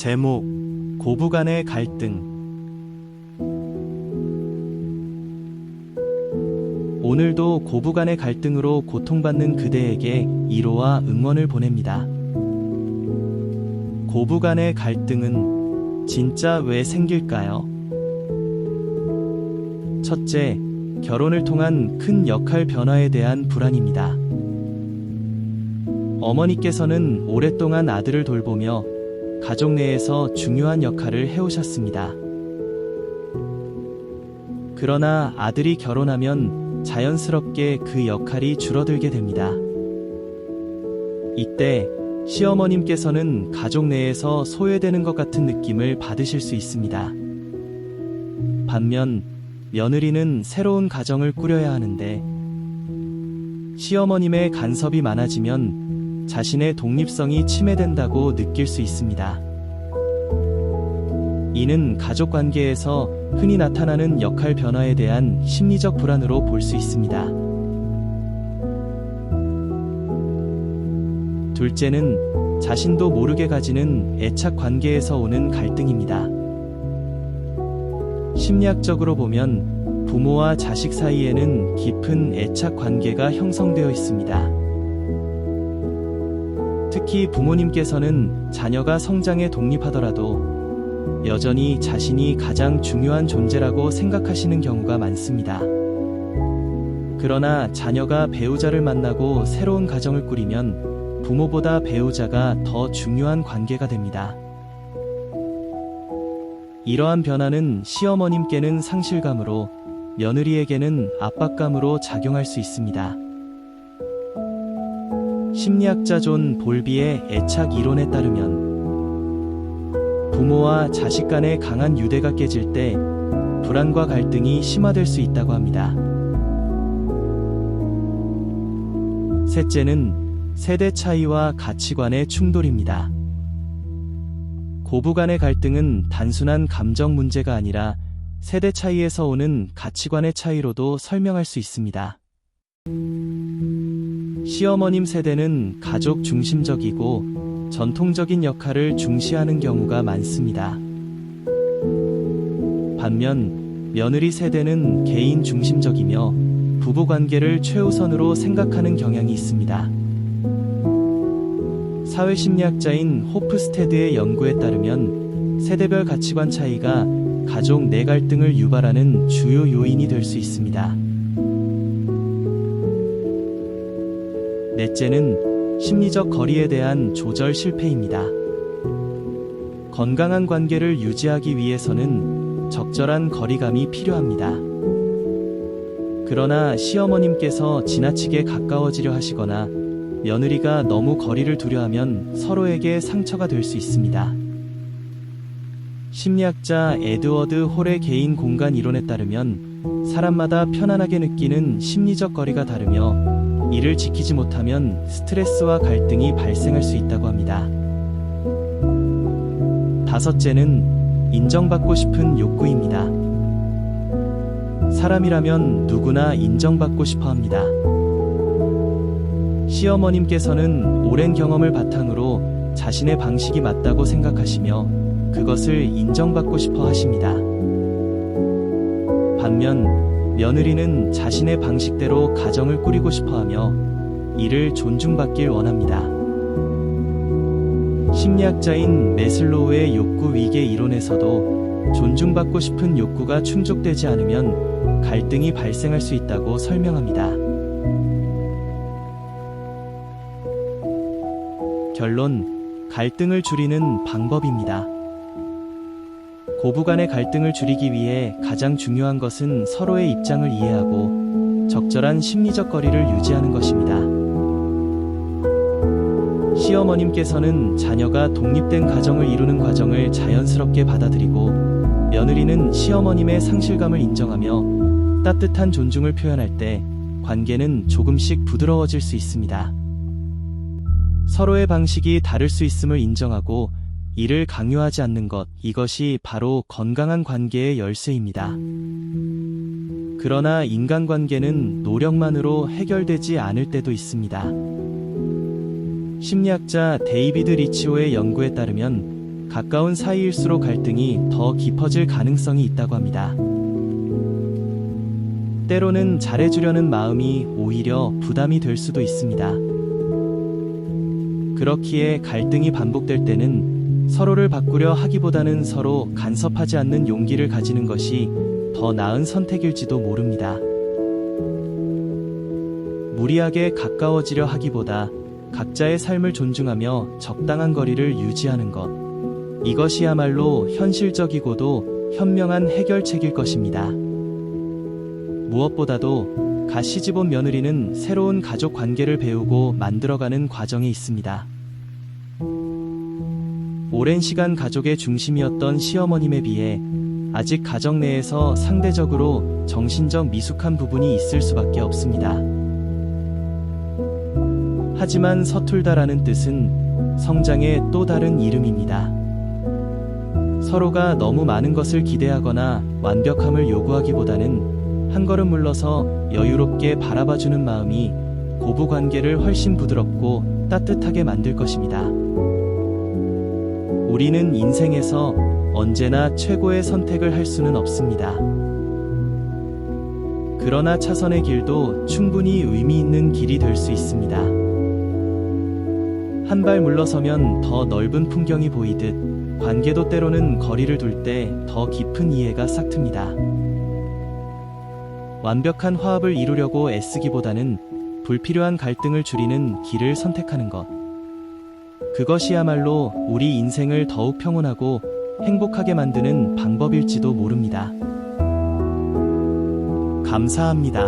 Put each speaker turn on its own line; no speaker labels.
제목, 고부간의 갈등. 오늘도 고부간의 갈등으로 고통받는 그대에게 위로와 응원을 보냅니다. 고부간의 갈등은 진짜 왜 생길까요? 첫째, 결혼을 통한 큰 역할 변화에 대한 불안입니다. 어머니께서는 오랫동안 아들을 돌보며 가족 내에서 중요한 역할을 해오셨습니다. 그러나 아들이 결혼하면 자연스럽게 그 역할이 줄어들게 됩니다. 이때 시어머님께서는 가족 내에서 소외되는 것 같은 느낌을 받으실 수 있습니다. 반면 며느리는 새로운 가정을 꾸려야 하는데 시어머님의 간섭이 많아지면 자신의 독립성이 침해된다고 느낄 수 있습니다. 이는 가족 관계에서 흔히 나타나는 역할 변화에 대한 심리적 불안으로 볼 수 있습니다. 둘째는 자신도 모르게 가지는 애착 관계에서 오는 갈등입니다. 심리학적으로 보면 부모와 자식 사이에는 깊은 애착 관계가 형성되어 있습니다. 특히 부모님께서는 자녀가 성장해 독립하더라도 여전히 자신이 가장 중요한 존재라고 생각하시는 경우가 많습니다. 그러나 자녀가 배우자를 만나고 새로운 가정을 꾸리면 부모보다 배우자가 더 중요한 관계가 됩니다. 이러한 변화는 시어머님께는 상실감으로, 며느리에게는 압박감으로 작용할 수 있습니다. 심리학자 존 볼비의 애착 이론에 따르면 부모와 자식 간의 강한 유대가 깨질 때 불안과 갈등이 심화될 수 있다고 합니다. 셋째는 세대 차이와 가치관의 충돌입니다. 고부간의 갈등은 단순한 감정 문제가 아니라 세대 차이에서 오는 가치관의 차이로도 설명할 수 있습니다. 시어머님 세대는 가족 중심적이고 전통적인 역할을 중시하는 경우가 많습니다. 반면 며느리 세대는 개인 중심적이며 부부 관계를 최우선으로 생각하는 경향이 있습니다. 사회심리학자인 호프스테드의 연구에 따르면 세대별 가치관 차이가 가족 내 갈등을 유발하는 주요 요인이 될 수 있습니다. 넷째는 심리적 거리에 대한 조절 실패입니다. 건강한 관계를 유지하기 위해서는 적절한 거리감이 필요합니다. 그러나 시어머님께서 지나치게 가까워지려 하시거나 며느리가 너무 거리를 두려 하면 서로에게 상처가 될 수 있습니다. 심리학자 에드워드 홀의 개인 공간 이론에 따르면 사람마다 편안하게 느끼는 심리적 거리가 다르며 이를 지키지 못하면 스트레스와 갈등이 발생할 수 있다고 합니다. 다섯째는 인정받고 싶은 욕구입니다. 사람이라면 누구나 인정받고 싶어 합니다. 시어머님께서는 오랜 경험을 바탕으로 자신의 방식이 맞다고 생각하시며 그것을 인정받고 싶어 하십니다. 반면 며느리는 자신의 방식대로 가정을 꾸리고 싶어하며 이를 존중받길 원합니다. 심리학자인 매슬로우의 욕구 위계 이론에서도 존중받고 싶은 욕구가 충족되지 않으면 갈등이 발생할 수 있다고 설명합니다. 결론, 갈등을 줄이는 방법입니다. 고부간의 갈등을 줄이기 위해 가장 중요한 것은 서로의 입장을 이해하고 적절한 심리적 거리를 유지하는 것입니다. 시어머님께서는 자녀가 독립된 가정을 이루는 과정을 자연스럽게 받아들이고 며느리는 시어머님의 상실감을 인정하며 따뜻한 존중을 표현할 때 관계는 조금씩 부드러워질 수 있습니다. 서로의 방식이 다를 수 있음을 인정하고 이를 강요하지 않는 것, 이것이 바로 건강한 관계의 열쇠입니다. 그러나 인간관계는 노력만으로 해결되지 않을 때도 있습니다. 심리학자 데이비드 리치오의 연구에 따르면 가까운 사이일수록 갈등이 더 깊어질 가능성이 있다고 합니다. 때로는 잘해주려는 마음이 오히려 부담이 될 수도 있습니다. 그렇기에 갈등이 반복될 때는 서로를 바꾸려 하기보다는 서로 간섭하지 않는 용기를 가지는 것이 더 나은 선택일지도 모릅니다. 무리하게 가까워지려 하기보다 각자의 삶을 존중하며 적당한 거리를 유지하는 것. 이것이야말로 현실적이고도 현명한 해결책일 것입니다. 무엇보다도 갓 시집온 며느리는 새로운 가족 관계를 배우고 만들어가는 과정에 있습니다. 오랜 시간 가족의 중심이었던 시어머님에 비해 아직 가정 내에서 상대적으로 정신적 미숙한 부분이 있을 수밖에 없습니다. 하지만 서툴다라는 뜻은 성장의 또 다른 이름입니다. 서로가 너무 많은 것을 기대하거나 완벽함을 요구하기보다는 한 걸음 물러서 여유롭게 바라봐주는 마음이 고부 관계를 훨씬 부드럽고 따뜻하게 만들 것입니다. 우리는 인생에서 언제나 최고의 선택을 할 수는 없습니다. 그러나 차선의 길도 충분히 의미 있는 길이 될 수 있습니다. 한 발 물러서면 더 넓은 풍경이 보이듯 관계도 때로는 거리를 둘 때 더 깊은 이해가 싹틉니다. 완벽한 화합을 이루려고 애쓰기보다는 불필요한 갈등을 줄이는 길을 선택하는 것. 그것이야말로 우리 인생을 더욱 평온하고 행복하게 만드는 방법일지도 모릅니다. 감사합니다.